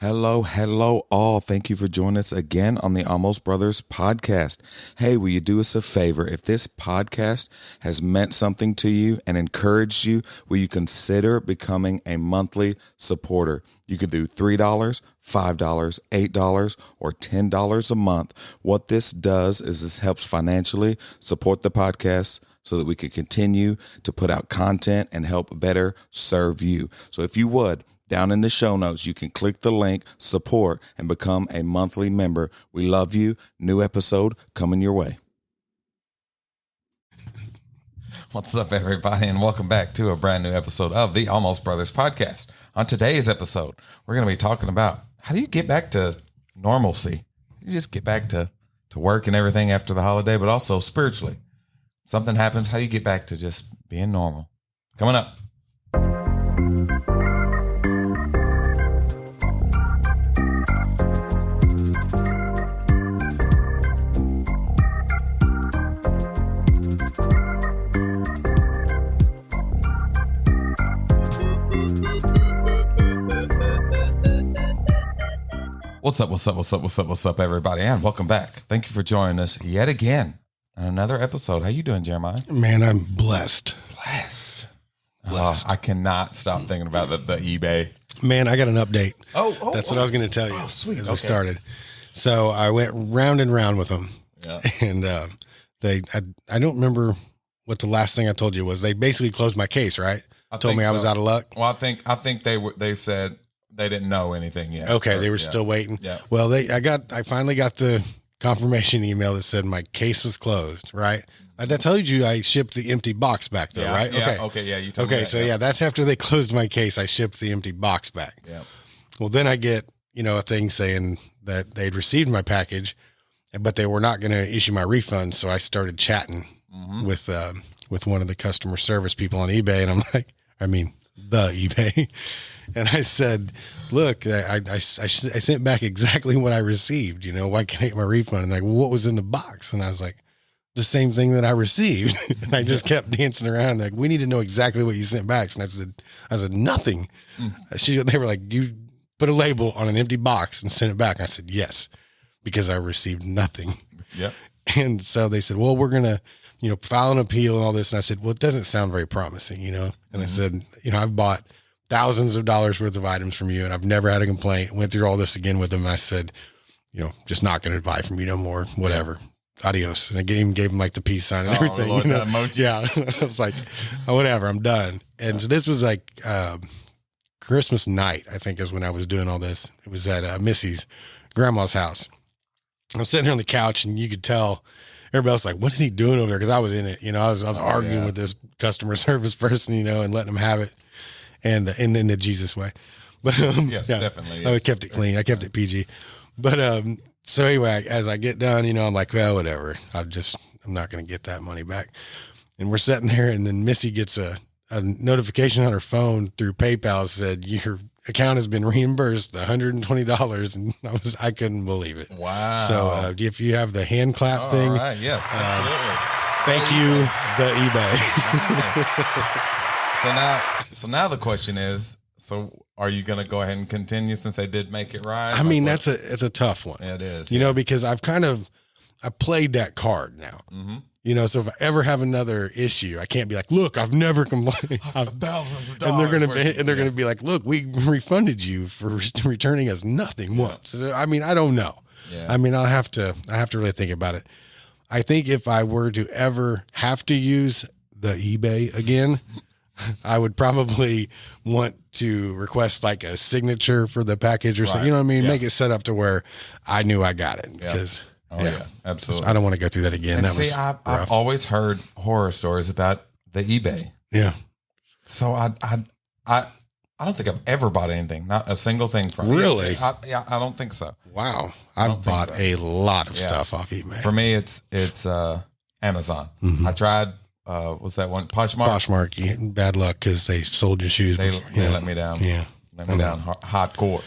Hello, hello, all. Thank you for joining us again on the Almost Brothers podcast. Hey, will you do us a favor? If this podcast has meant something to you and encouraged you, will you consider becoming a monthly supporter? You could do $3, $5, $8, or $10 a month. What this does is this helps financially support the podcast so that we can continue to put out content and help better serve you. So if you would, down in the show notes, you can click the link, support, and become a monthly member. We love you. New episode coming your way. What's up, everybody, and welcome back to a brand new episode of the Almost Brothers podcast. On today's episode, we're going to be talking about how do you get back to normalcy? You just get back to work and everything after the holiday, but also spiritually. Something happens, how do you get back to just being normal? Coming up. What's up, everybody, and welcome back. Thank you for joining us yet again on another episode. How you doing, Jeremiah? Man, I'm blessed. Blessed. I cannot stop thinking about the eBay. Man, I got an update. That's what I was going to tell you sweet. as we started. So I went round and round with them. Yeah. And I don't remember what the last thing I told you was. They basically closed my case, right? Told me I was out of luck. Well, I think they said they didn't know anything yet. Okay, they were still waiting. Yeah. Well, I finally got the confirmation email that said my case was closed, right? I told you I shipped the empty box back though, right? Yeah, okay, yeah, you told me that, so that's after they closed my case, I shipped the empty box back. Yeah. Well, then I get, a thing saying that they'd received my package, but they were not going to issue my refund. So I started chatting with one of the customer service people on eBay, and I'm like, the eBay. And I said, look, I sent back exactly what I received. Why can't I get my refund? And like, well, what was in the box? And I was like, the same thing that I received. And I just kept dancing around. Like, we need to know exactly what you sent back. And I said, nothing. They were like, you put a label on an empty box and sent it back. I said, yes, because I received nothing. Yep. And so they said, well, we're going to, file an appeal and all this. And I said, well, it doesn't sound very promising, And I said, I've bought thousands of dollars worth of items from you, and I've never had a complaint. Went through all this again with them. And I said, just not going to buy from you no more, whatever. Adios. And I gave him like the peace sign and everything. Lord, emoji. Yeah. I was like, oh, whatever, I'm done. And so this was like Christmas night, I think, is when I was doing all this. It was at Missy's grandma's house. I was sitting here on the couch, and you could tell everybody else like, what is he doing over there? Because I was in it. I was arguing with this customer service person, and letting them have it. And in the Jesus way, but yes, definitely. I kept it clean. I kept it PG, but so anyway, as I get done, I'm like, well, whatever. I'm not going to get that money back. And we're sitting there, and then Missy gets a notification on her phone through PayPal said your account has been reimbursed $120, and I couldn't believe it. Wow. So if you have the hand clap thing, all right, yes, absolutely. Thank you, the eBay. So now the question is, so are you going to go ahead and continue since they did make it right? It's a tough one. It is. Because I played that card now. Mm-hmm. So if I ever have another issue, I can't be like, look, I've never complained. Thousands of and dollars. they're going to be like, look, we refunded you for returning us nothing once. So, I don't know. Yeah. I'll have to really think about it. I think if I were to ever have to use the eBay again, I would probably want to request like a signature for the package or something. You know what I mean? Yeah. Make it set up to where I knew I got it. Because absolutely. So I don't want to go through that again. And I've always heard horror stories about the eBay. Yeah. So I don't think I've ever bought anything, not a single thing from Really? I don't think so. Wow. I've bought a lot of stuff off eBay. For me, it's Amazon. Mm-hmm. I tried. What's that one? Poshmark. Poshmark. Bad luck because they sold your shoes. They let me down. Yeah. Let me down hardcore.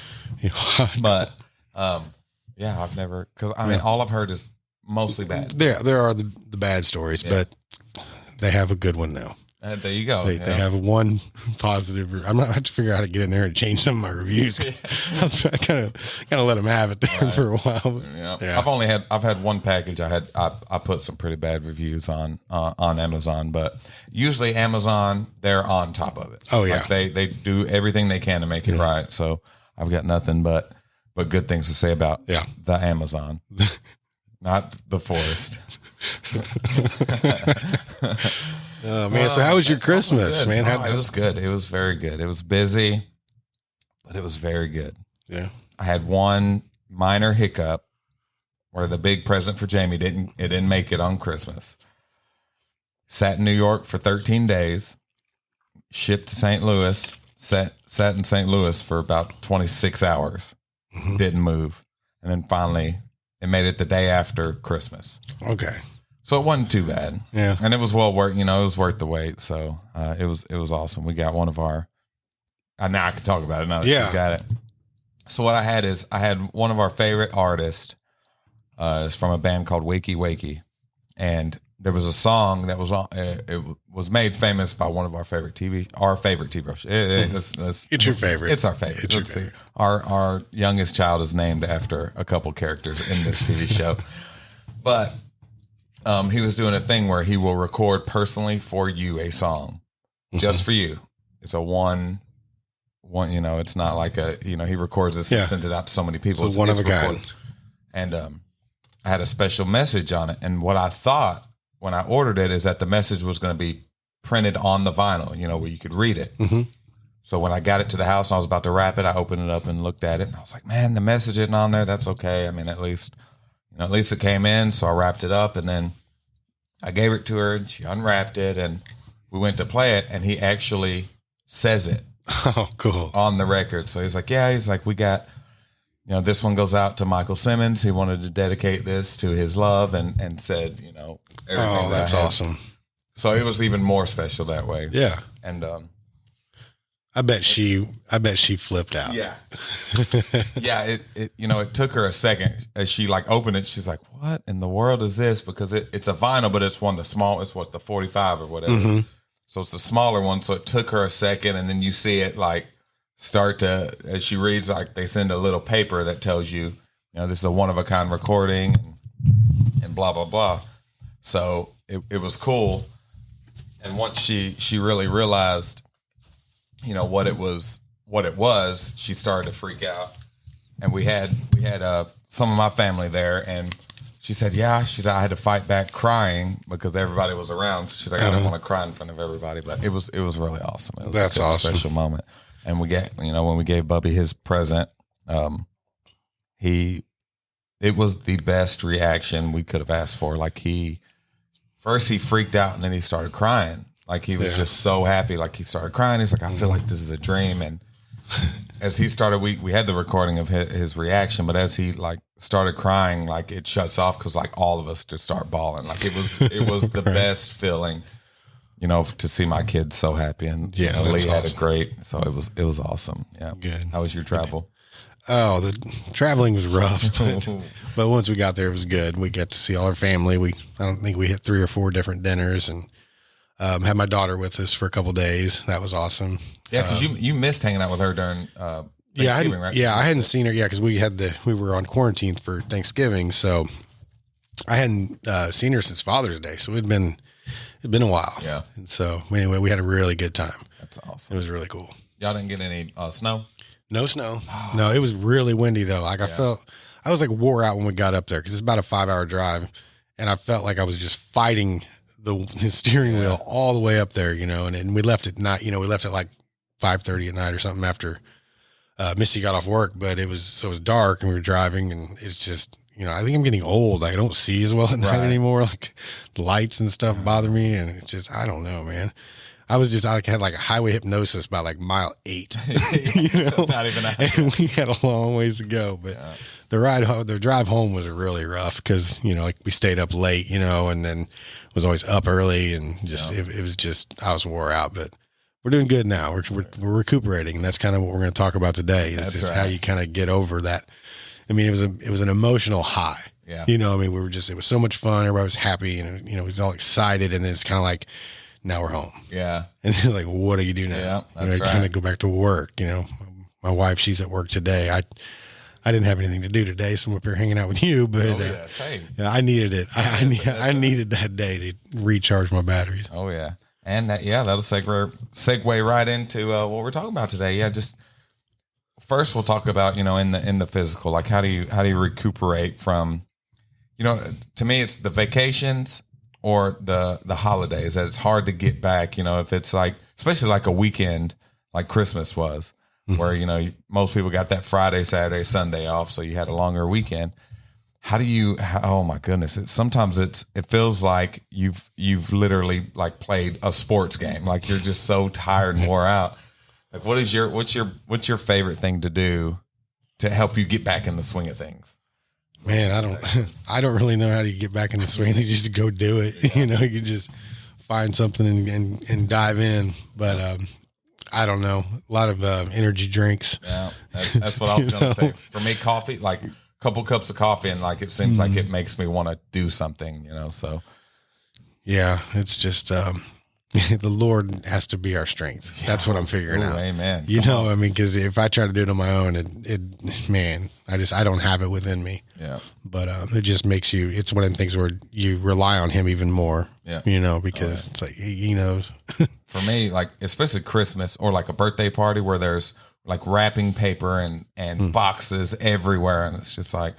But I've never, because all I've heard is mostly bad. There are the bad stories, but they have a good one now. There you go. They have one positive. I'm not have to figure out how to get in there and change some of my reviews. I kind of let them have it there for a while. Yeah. I've had one package. I put some pretty bad reviews on Amazon, but usually Amazon, they're on top of it. Oh yeah, like they do everything they can to make it right. So I've got nothing but good things to say about the Amazon, not the forest. Oh man! So how was your Christmas, man? It was good. It was very good. It was busy, but it was very good. Yeah. I had one minor hiccup where the big present for Jamie didn't make it on Christmas. Sat in New York for 13 days, shipped to St. Louis, sat in St. Louis for about 26 hours, didn't move, and then finally it made it the day after Christmas. Okay. So it wasn't too bad. Yeah. And it was well worth, it was worth the wait. So it was awesome. We got one of our, now I can talk about it now that she's got it. So what I had one of our favorite artists, is from a band called Wakey Wakey. And there was a song that was on, it was made famous by one of our favorite TV shows. It's your favorite. It's our favorite. It's your favorite. Our youngest child is named after a couple characters in this TV show. But he was doing a thing where he will record personally for you a song, just for you. It's a one. It's not like he records this and sends it out to so many people. So it's one of a kind. And I had a special message on it. And what I thought when I ordered it is that the message was going to be printed on the vinyl, where you could read it. Mm-hmm. So when I got it to the house, I was about to wrap it. I opened it up and looked at it, and I was like, man, the message isn't on there. That's okay. I mean, at least it came in. So I wrapped it up, and then I gave it to her, and she unwrapped it, and we went to play it, and he actually says it. Oh, cool. On the record. So he's like, we got, this one goes out to Michael Simmons. He wanted to dedicate this to his love and said, everything. Oh, that's awesome. So it was even more special that way. Yeah. And, I bet she flipped out. Yeah. Yeah. It took her a second as she opened it. She's like, what in the world is this? Because it's a vinyl, but it's one of the small, it's the 45 or whatever. Mm-hmm. So it's a smaller one. So it took her a second. And then you see it start to, as she reads, they send a little paper that tells you, this is a one of a kind recording and blah, blah, blah. So it was cool. And once she really realized, what it was, she started to freak out. And we had some of my family there, and she said, I had to fight back crying because everybody was around. So she's like, I didn't want to cry in front of everybody, but it was really awesome. It was That's a awesome. Special moment. And we when we gave Bubby his present, it was the best reaction we could have asked for. First he freaked out and then he started crying. He was just so happy. He started crying. He's like, I feel like this is a dream. And as he started, we had the recording of his reaction, but as he started crying, it shuts off because all of us just start bawling. It was the best feeling, to see my kids so happy. And Lee had a great, so it was awesome. Yeah. Good. How was your travel? Oh, the traveling was rough, but once we got there, it was good. We got to see all our family. I don't think we hit 3 or 4 different dinners, and had my daughter with us for a couple of days. That was awesome. Yeah, because you missed hanging out with her during Thanksgiving, right? Yeah, I hadn't seen her. Yeah, because we were on quarantine for Thanksgiving, so I hadn't seen her since Father's Day. So it'd been a while. Yeah. And so anyway, we had a really good time. That's awesome. It was really cool. Y'all didn't get any snow? No snow. No, it was really windy though. I was wore out when we got up there because it's about a 5-hour drive, and I felt like I was just fighting the steering wheel all the way up there, and we left at night. We left at 5:30 at night or something after Missy got off work, but it was dark and we were driving, and it's just, I think I'm getting old. I don't see as well at night anymore. The lights and stuff bother me, and it's just, I don't know, man. I had a highway hypnosis by mile 8, Not even and we had a long ways to go, but the drive home was really rough because, we stayed up late, and then was always up early, and just, it was just, I was wore out, but we're doing good now. We're recuperating. And that's kind of what we're going to talk about today is how you kind of get over that. I mean, it was an emotional high. Yeah. We were it was so much fun. Everybody was happy, and, we was all excited. And then it's kind of now we're home. Yeah. And they're like, what do you do now? Yeah, that's right. Kind of go back to work. My wife, she's at work today. I didn't have anything to do today, so I'm up here hanging out with you. But yes. Hey. I needed it. I needed that day to recharge my batteries. Oh yeah, and that'll segue right into what we're talking about today. Yeah, just first we'll talk about in the physical, like how do you recuperate from, to me it's the vacations or the holidays that it's hard to get back. If it's like, especially like a weekend like Christmas was. Where, most people got that Friday, Saturday, Sunday off. So you had a longer weekend. Oh my goodness. Sometimes it feels like you've literally like played a sports game. Like you're just so tired and wore out. Like what's your favorite thing to do to help you get back in the swing of things? Man, I don't really know how to get back in the swing. You just go do it. You just find something and dive in. But, I don't know. A lot of energy drinks. Yeah, that's what I was going to say. For me, coffee, like a couple cups of coffee, and like it seems like it makes me want to do something. So yeah, it's just the Lord has to be our strength. Yeah. That's what I'm figuring out. Amen. Because if I try to do it on my own, I don't have it within me. Yeah. But it just makes you. It's one of the things where you rely on Him even more. Yeah. Because it's like For me, like especially Christmas or like a birthday party where there's like wrapping paper and boxes everywhere, and it's just like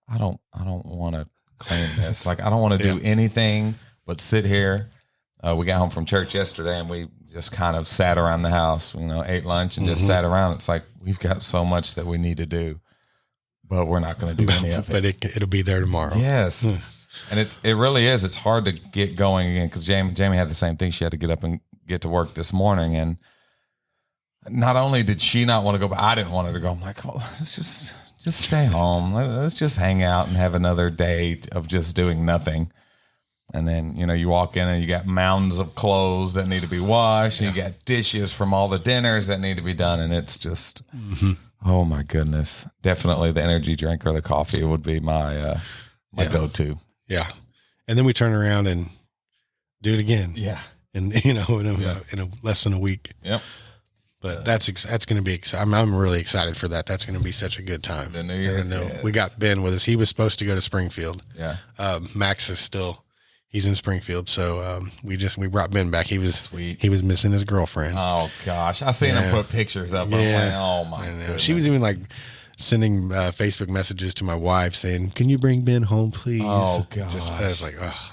I don't want to clean this. Like I don't want to do anything but sit here. We got home from church yesterday, and we just kind of sat around the house. Ate lunch and just sat around. It's like we've got so much that we need to do, but we're not going to do any of it. But it'll be there tomorrow. Yes. And it really is. It's hard to get going again because Jamie had the same thing. She had to get up and get to work this morning, and not only did she not want to go, but I didn't want her to go. I'm like, oh, let's just stay home. Let's just hang out and have another day of just doing nothing. And then you walk in and you got mounds of clothes that need to be washed, and you got dishes from all the dinners that need to be done, and it's just oh my goodness. Definitely the energy drink or the coffee would be my go-to. Yeah. And then we turn around and do it again. Yeah. And, in a less than a week. Yep. But that's going to be exciting. I'm really excited for that. That's going to be such a good time. The New Year's. We got Ben with us. He was supposed to go to Springfield. Yeah. Max he's in Springfield. So, we brought Ben back. He was sweet. He was missing his girlfriend. Oh gosh. I seen him put pictures up. Yeah. I'm like, oh my goodness. She was even like sending Facebook messages to my wife saying, "Can you bring Ben home, please?" Oh gosh. I was like, oh.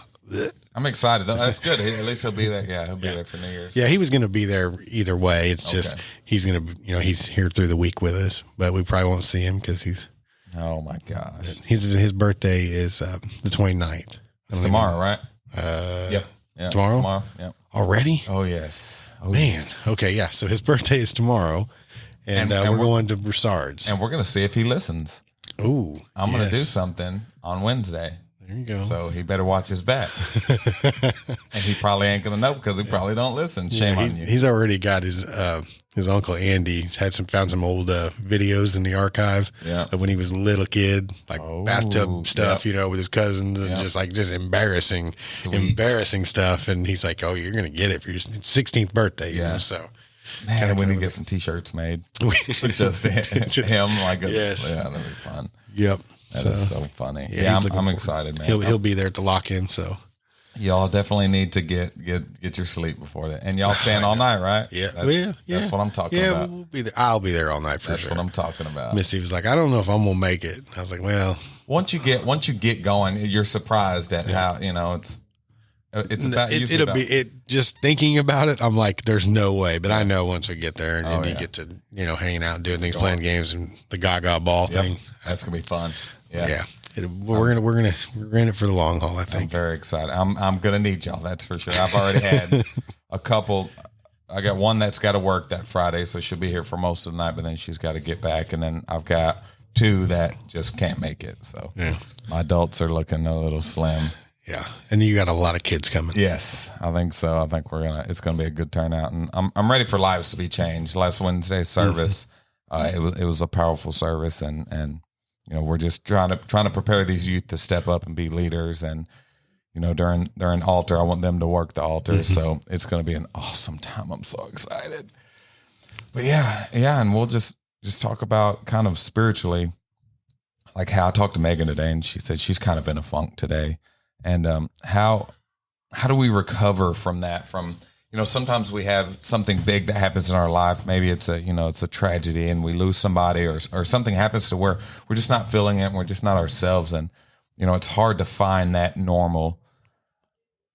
I'm excited though. That's good. At least he'll be there. Yeah, he'll be there for New Year's. Yeah, he was going to be there either way. It's just he's going to, he's here through the week with us, but we probably won't see him because he's. Oh my gosh. His birthday is the 29th. It's tomorrow, right? Yep. Yeah. Tomorrow. Yep. Already? Oh yes. Oh man. Yes. Okay. Yeah. So his birthday is tomorrow, and we're going to Broussard's, and we're going to see if he listens. Ooh. I'm going to do something on Wednesday. There you go. So he better watch his back. And he probably ain't going to know because he probably don't listen. Shame on you. He's already got his uncle Andy found some old videos in the archive of when he was a little kid, like bathtub stuff, with his cousins and just embarrassing stuff. And he's like, "Oh, you're going to get it for your 16th birthday." So man, we need to get some t-shirts made. just him, yes. Yeah, that'd be fun. Yep. That is so funny. Yeah, I'm excited, man. He'll be there at the lock-in. So y'all definitely need to get your sleep before that, and y'all staying all night, right? Yeah, that's what I'm talking about. We'll be there. I'll be there all night for that's sure. That's what I'm talking about. Missy was like, "I don't know if I'm gonna make it." I was like, "Well, once you get going, you're surprised at how it's about. It'll be just thinking about it. I'm like, there's no way, but I know once we get there and then you get to hanging out and doing things, playing games, and the Gaga ball thing. That's gonna be fun. Yeah. We're in it for the long haul. I think. I'm very excited. I'm gonna need y'all. That's for sure. I've already had a couple. I got one that's got to work that Friday, so she'll be here for most of the night. But then she's got to get back, and then I've got two that just can't make it. So my adults are looking a little slim. Yeah, and you got a lot of kids coming. Yes, I think so. I think it's gonna be a good turnout, and I'm ready for lives to be changed. Last Wednesday's service, it was a powerful service, and we're just trying to prepare these youth to step up and be leaders, and during altar. I want them to work the altar. So it's going to be an awesome time. I'm so excited. But yeah. And we'll just talk about kind of spiritually, like how I talked to Megan today, and she said she's kind of in a funk today. And how do we recover from that? From, sometimes we have something big that happens in our life. Maybe it's a tragedy and we lose somebody, or something happens to where we're just not feeling it and we're just not ourselves. And, it's hard to find that normal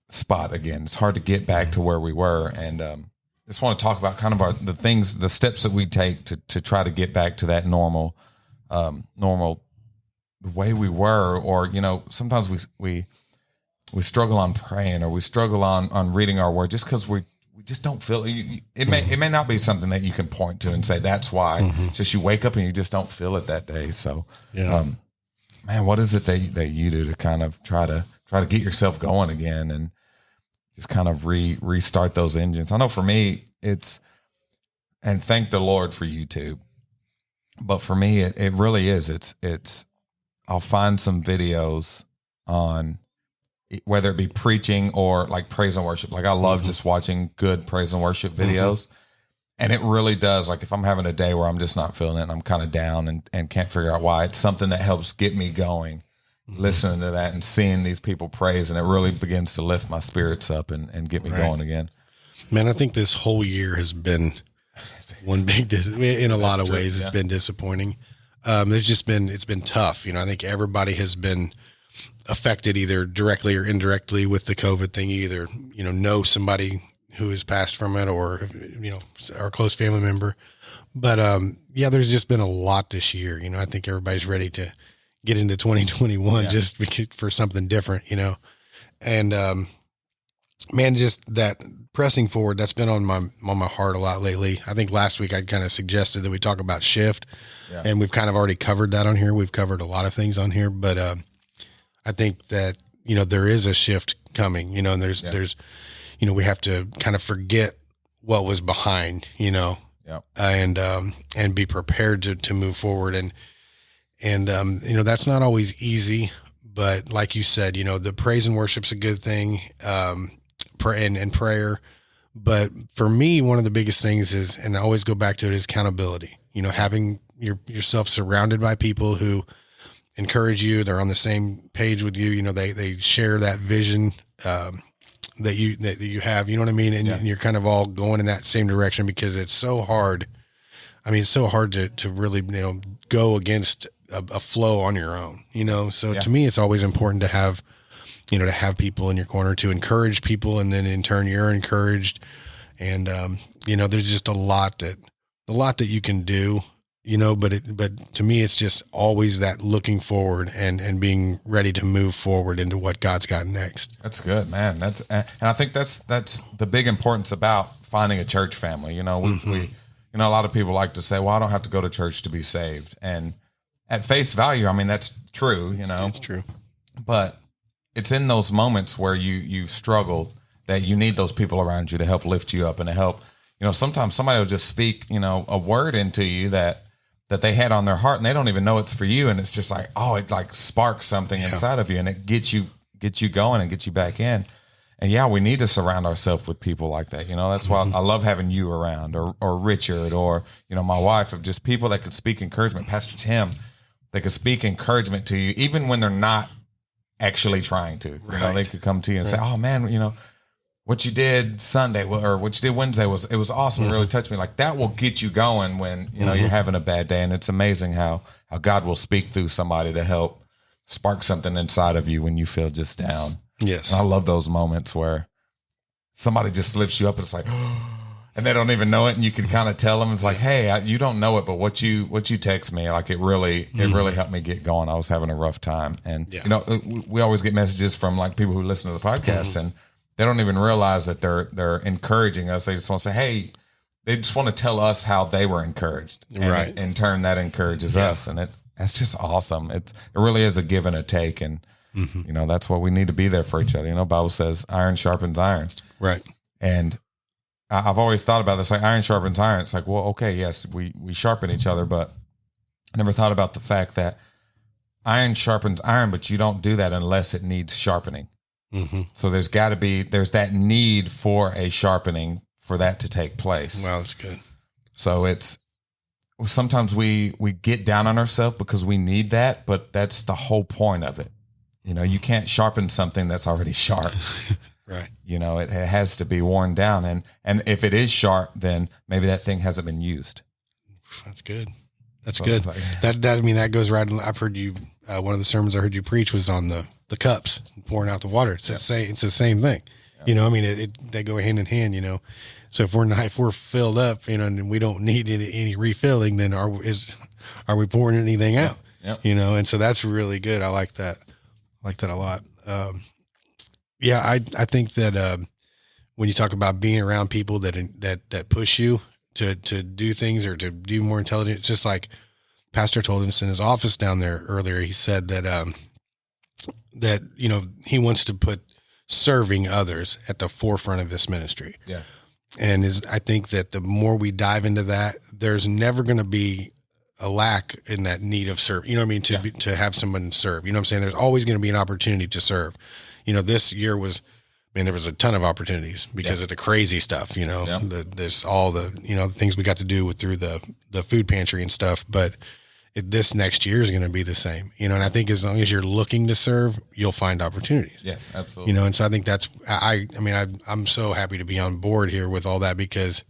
spot again. It's hard to get back to where we were. And just want to talk about kind of the steps that we take to try to get back to that normal way we were. Or, sometimes we struggle on praying, or we struggle on reading our word just because we just don't feel it. It may not be something that you can point to and say that's why. It's just you wake up and you just don't feel it that day. So, man, what is it that you do to kind of try to get yourself going again and just kind of restart those engines? I know for me and thank the Lord for YouTube, but for me it really is. It's I'll find some videos on, whether it be preaching or like praise and worship. Like I love just watching good praise and worship videos. And it really does. Like if I'm having a day where I'm just not feeling it and I'm kind of down and can't figure out why, it's something that helps get me going, listening to that and seeing these people praise. And it really begins to lift my spirits up and get me going again. Man, I think this whole year has been one big, in a lot of ways, it's been disappointing. It's been tough. I think everybody has been affected either directly or indirectly with the COVID thing. You either, know somebody who has passed from it, or, our close family member. But, there's just been a lot this year. I think everybody's ready to get into 2021 just for something different, and, man, just that pressing forward, that's been on my heart a lot lately. I think last week I kind of suggested that we talk about shift, and we've kind of already covered that on here. We've covered a lot of things on here, but, I think that, there is a shift coming, and there's, we have to kind of forget what was behind, and be prepared to move forward. And that's not always easy, but like you said, the praise and worship's a good thing, and prayer. But for me, one of the biggest things is, and I always go back to it, is accountability, having yourself surrounded by people who encourage you. They're on the same page with you. They share that vision, that you have, you know what I mean? And you're kind of all going in that same direction, because it's so hard. I mean, it's so hard to really, go against a flow on your own, So to me, it's always important to have, to have people in your corner to encourage people. And then in turn, you're encouraged. And, there's just a lot that you can do, but to me, it's just always that looking forward and being ready to move forward into what God's got next. That's good, man. And I think that's the big importance about finding a church family. We a lot of people like to say, well, I don't have to go to church to be saved. And at face value, I mean, that's true, It's true. But it's in those moments where you struggle that you need those people around you to help lift you up and to help, sometimes somebody will just speak, a word into you that they had on their heart and they don't even know it's for you. And it's just like, it like sparks something inside of you, and it gets you going and gets you back in. And we need to surround ourselves with people like that. That's why I love having you around, or Richard, or, my wife, of just people that could speak encouragement. Pastor Tim, they could speak encouragement to you, even when they're not actually trying to. They could come to you and say, oh man, what you did Sunday or what you did Wednesday was awesome. It really touched me. Like that will get you going when, you're having a bad day. And it's amazing how God will speak through somebody to help spark something inside of you when you feel just down. Yes. And I love those moments where somebody just lifts you up and it's like, and they don't even know it. And you can kind of tell them, it's like, hey, you don't know it, but what you text me, like it really helped me get going. I was having a rough time. And, we always get messages from like people who listen to the podcast and they don't even realize that they're encouraging us. They just want to say, hey, they just want to tell us how they were encouraged. And in turn, that encourages us. And that's just awesome. It really is a give and a take. And, that's what we need to be there for each other. Bible says iron sharpens iron. Right. And I've always thought about this, like iron sharpens iron. It's like, well, okay, yes, we sharpen each other, but I never thought about the fact that iron sharpens iron, but you don't do that unless it needs sharpening. So there's that need for a sharpening for that to take place. Wow, that's good. So sometimes we get down on ourselves because we need that, but that's the whole point of it. You can't sharpen something that's already sharp. Right. It has to be worn down. And if it is sharp, then maybe that thing hasn't been used. That's good. That's good. That goes right. I've heard you, one of the sermons I heard you preach was on the cups, pouring out the water. It's the same thing. Yeah. They go hand in hand, So if we're filled up, and we don't need any refilling, then are we pouring anything out? Yep. And so that's really good. I like that. I like that a lot. I think that when you talk about being around people that push you to do things or to do more intelligent, it's just like Pastor told us in his office down there earlier. He said that he wants to put serving others at the forefront of this ministry. Yeah. And I think that the more we dive into that, there's never going to be a lack in that need of serve. To have someone serve. You know what I'm saying? There's always going to be an opportunity to serve. This year there was a ton of opportunities because of the crazy stuff. There's all the things we got to do through the food pantry and stuff. But this next year is going to be the same. And I think as long as you're looking to serve, you'll find opportunities. Yes, absolutely. And so I think that's I'm so happy to be on board here with all that, because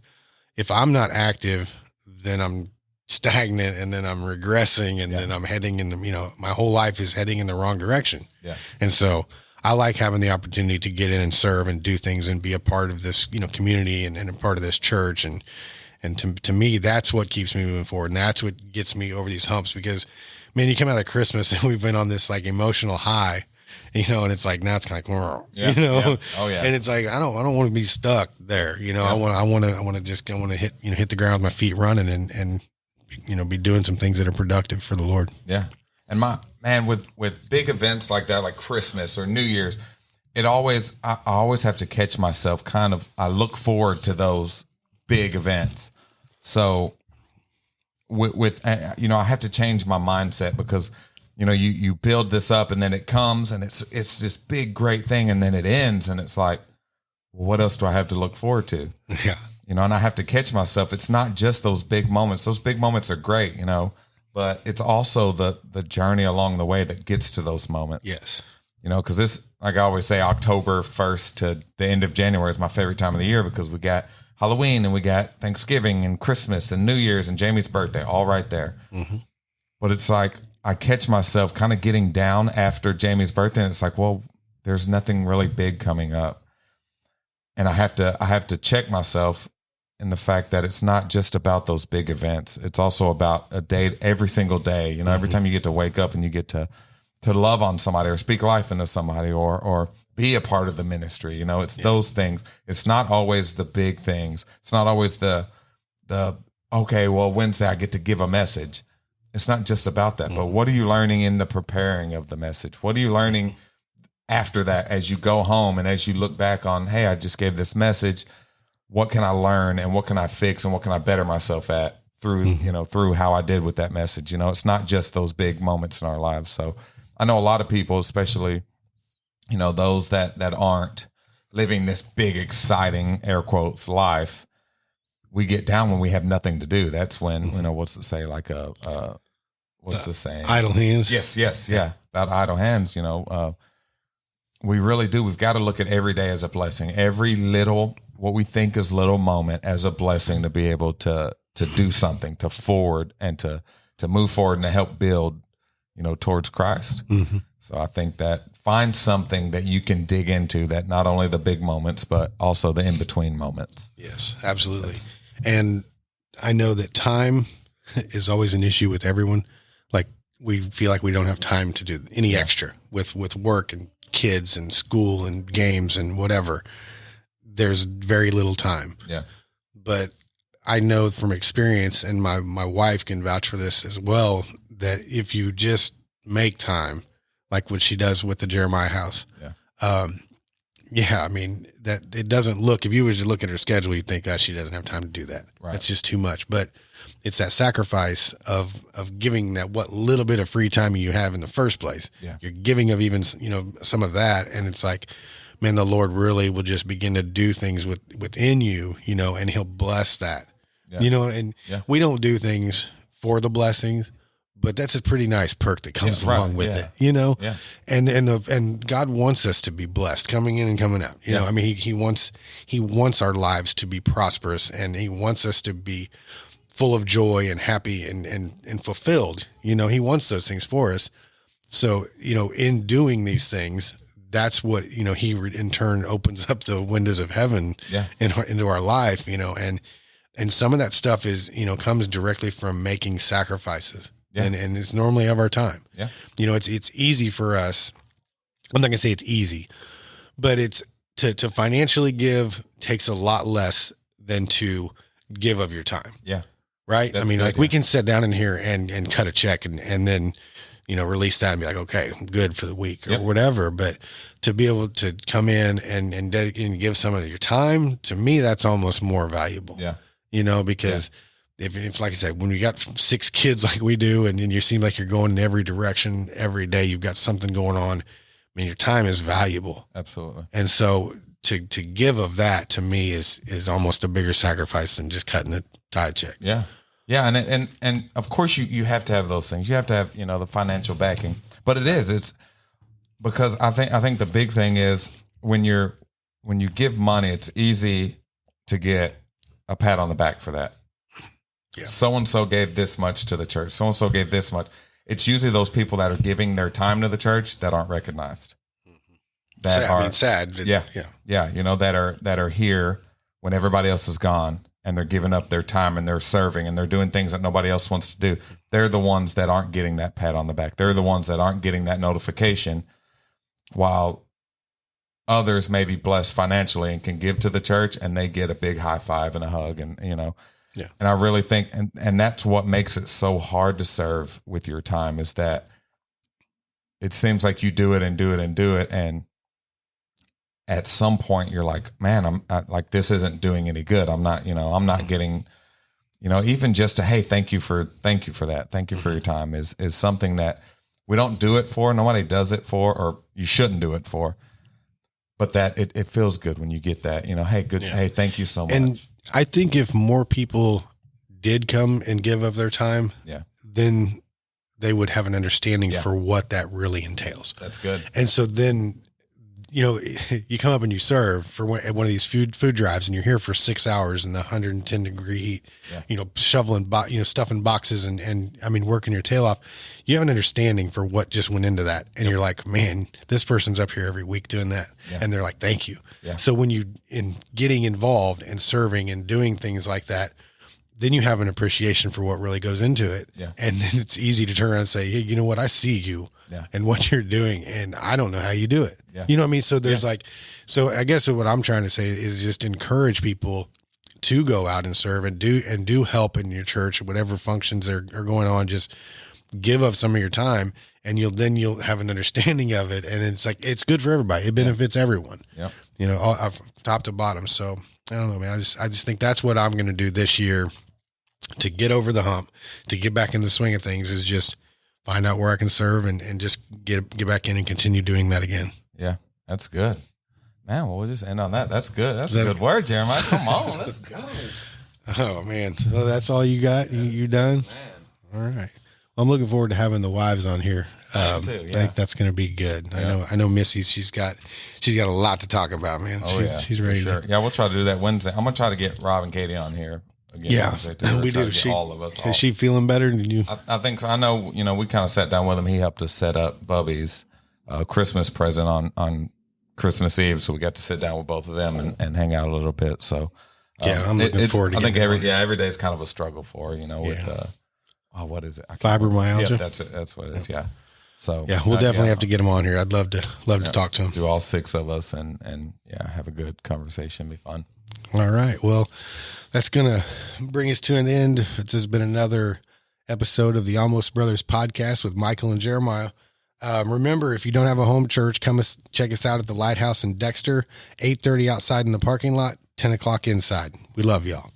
if I'm not active, then I'm stagnant, and then I'm regressing, and then I'm heading in my whole life is heading in the wrong direction. Yeah. And so I like having the opportunity to get in and serve and do things and be a part of this, community and a part of this church. And to me, that's what keeps me moving forward. And that's what gets me over these humps, because man, you come out of Christmas and we've been on this like emotional high, and it's like, now it's kind of like, Yeah. Oh yeah. And it's like, I don't want to be stuck there. I want to hit the ground with my feet running and be doing some things that are productive for the Lord. Yeah. And with big events like that, like Christmas or New Year's, I always have to catch myself I look forward to those big events. So I have to change my mindset, because, you build this up and then it comes and it's this big, great thing. And then it ends and it's like, well, what else do I have to look forward to? Yeah. And I have to catch myself. It's not just those big moments. Those big moments are great, but it's also the journey along the way that gets to those moments. Yes. Because this, like I always say, October 1st to the end of January is my favorite time of the year, because we got Halloween and we got Thanksgiving and Christmas and New Year's and Jamie's birthday, all right there. Mm-hmm. But it's like, I catch myself kind of getting down after Jamie's birthday, and it's like, well, there's nothing really big coming up. And I have to check myself in the fact that it's not just about those big events. It's also about a day, every single day, every time you get to wake up and you get to love on somebody or speak life into somebody or be a part of the ministry. It's those things. It's not always the big things. It's not always the okay, well, Wednesday I get to give a message. It's not just about that, but what are you learning in the preparing of the message? What are you learning after that as you go home and as you look back on, hey, I just gave this message. What can I learn and what can I fix and what can I better myself at through, through how I did with that message? It's not just those big moments in our lives. So I know a lot of people, especially, those that aren't living this big, exciting, air quotes, life, we get down when we have nothing to do. That's when, what's it say? Like what's the saying? Idle hands. Yes. Yeah. About idle hands, we really do. We've got to look at every day as a blessing. Every little, what we think is little moment as a blessing to be able to do something, to forward and to move forward and to help build, towards Christ. Mm-hmm. So I think that find something that you can dig into, that not only the big moments, but also the in-between moments. Yes, absolutely. And I know that time is always an issue with everyone. Like, we feel like we don't have time to do any extra with work and kids and school and games and whatever. There's very little time. Yeah. But I know from experience, and my wife can vouch for this as well, that if you just make time, like what she does with the Jeremiah house. I mean, that it doesn't look, if you were to look at her schedule, you'd think, gosh, she doesn't have time to do that. Right. That's just too much. But it's that sacrifice of giving that what little bit of free time you have in the first place. Yeah. You're giving of even, some of that. And it's like, man, the Lord really will just begin to do things within you, and he'll bless that, and we don't do things for the blessings, but that's a pretty nice perk that comes along with it, and God wants us to be blessed coming in and coming out. I mean, he wants our lives to be prosperous, and he wants us to be full of joy and happy and fulfilled. He wants those things for us. So, in doing these things, that's what, he in turn opens up the windows of heaven into our life, and some of that stuff is, comes directly from making sacrifices. Yeah. And it's normally of our time. Yeah. It's easy for us. I'm not gonna say it's easy, but it's to financially give takes a lot less than to give of your time. Yeah. Right. That's good, we can sit down in here and cut a check and then, release that and be like, okay, I'm good for the week or whatever. But to be able to come in and give some of your time, to me, that's almost more valuable. Yeah. Because if like I said, when you got 6 kids like we do, and you seem like you're going in every direction every day, you've got something going on. Your time is valuable. Absolutely. And so to give of that, to me, is almost a bigger sacrifice than just cutting a tithe check. Yeah. Yeah. And of course you have to have those things. You have to have, the financial backing, but it's because I think the big thing is when you give money, it's easy to get a pat on the back for that. Yeah. So-and-so gave this much to the church. So-and-so gave this much. It's usually those people that are giving their time to the church that aren't recognized. Sad. Yeah. That are here when everybody else is gone, and they're giving up their time and they're serving and they're doing things that nobody else wants to do. They're the ones that aren't getting that pat on the back. They're the ones that aren't getting that notification, while others may be blessed financially and can give to the church, and they get a big high five and a hug, and Yeah. And I really think, and that's what makes it so hard to serve with your time, is that it seems like you do it and do it and do it, and at some point you're like, man, like, this isn't doing any good. I'm not getting, even just hey, thank you for that. Thank you for your time is something that we don't do it for. Nobody does it for, or you shouldn't do it for, but that it feels good when you get that, hey, good. Yeah. Hey, thank you so much. And I think if more people did come and give of their time, then they would have an understanding for what that really entails. That's good. And so then, you come up and you serve for one of these food drives, and you're here for 6 hours in the 110 degree heat, shoveling, stuffing boxes and working your tail off. You have an understanding for what just went into that. And you're like, man, this person's up here every week doing that. Yeah. And they're like, thank you. Yeah. So when in getting involved and serving and doing things like that, then you have an appreciation for what really goes into it. Yeah. And then it's easy to turn around and say, hey, you know what? I see you and what you're doing, and I don't know how you do it. Yeah. You know what I mean? So there's so I guess what I'm trying to say is just encourage people to go out and serve and do help in your church, whatever functions are going on. Just give up some of your time, and you'll have an understanding of it. And it's like, it's good for everybody. It benefits everyone, all, top to bottom. So I don't know, man, I just think that's what I'm going to do this year to get over the hump, to get back in the swing of things, is just find out where I can serve and just get back in and continue doing that again. Yeah, that's good. Man, well, we'll just end on that. That's good. That's a good word, Jeremiah. Come on, let's go. Oh, man. Well, that's all you got? You done? Man. All right. Well, I'm looking forward to having the wives on here. I think that's going to be good. Yeah. I know Missy's, she's got a lot to talk about, man. Oh, she's ready. Sure. Yeah, we'll try to do that Wednesday. I'm going to try to get Rob and Katie on here. Again, we do. All of us. Is she feeling better than you? I think so. I know. We kind of sat down with him. He helped us set up Bubby's Christmas present on Christmas Eve, so we got to sit down with both of them and hang out a little bit. So I'm looking forward to. I think every day is kind of a struggle for with what is it? Fibromyalgia. Yeah, that's what it is. Yeah. So we'll definitely have to get him on here. I'd love to talk to him. Do all 6 of us and have a good conversation. Be fun. All right. Well, that's going to bring us to an end. This has been another episode of the Almost Brothers podcast with Michael and Jeremiah. Remember, if you don't have a home church, come check us out at the Lighthouse in Dexter, 8:30 outside in the parking lot, 10 o'clock inside. We love y'all.